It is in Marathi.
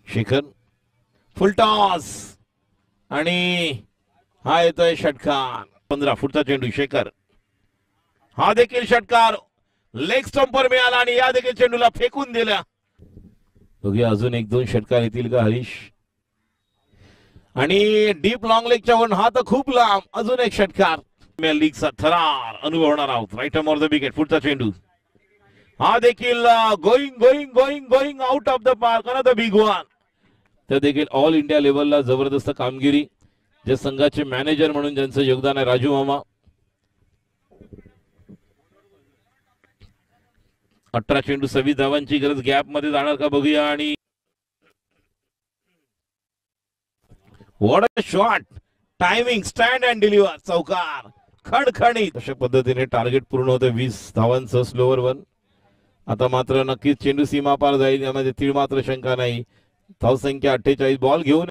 शेखर फुलटॉस आणि हा येतोय षटकार. 15 फूटचा चेंडू शेखर, हा देखील षटकार लेग स्टंपवर मिळाला आणि या देखील चेंडूला फेकून दिला. बघूया अजून 1-2 षटकार येतील का हरीश. आणि डीप लॉंग लेगच्या वन, हा तर खूप लांब. अजून एक षटकार. लीगचा थरार अनुभवणार आहोत. Right off the wicket. पुढचा चेंडू हा देखील going going going going out of the park. Another big one. तर देखील ऑल इंडिया लेवलला जबरदस्त कामगिरी. जे संघाचे मॅनेजर म्हणून ज्यांचं योगदान आहे राजू मामा. 18 चेंडू 26 धावांची गरज. गॅप मध्ये जाणार का बघूया. आणि what a shot. Timing, stand and deliver. चौकार खणखणीत. अशा पद्धतीने टार्गेट पूर्ण होतं 20 धावांचं स्लोवर वन. आता मात्र नक्कीच चेंडू सीमा पार जाईल यामध्ये तीळ मात्र शंका नाही. धावसंख्या 48. बॉल घेऊन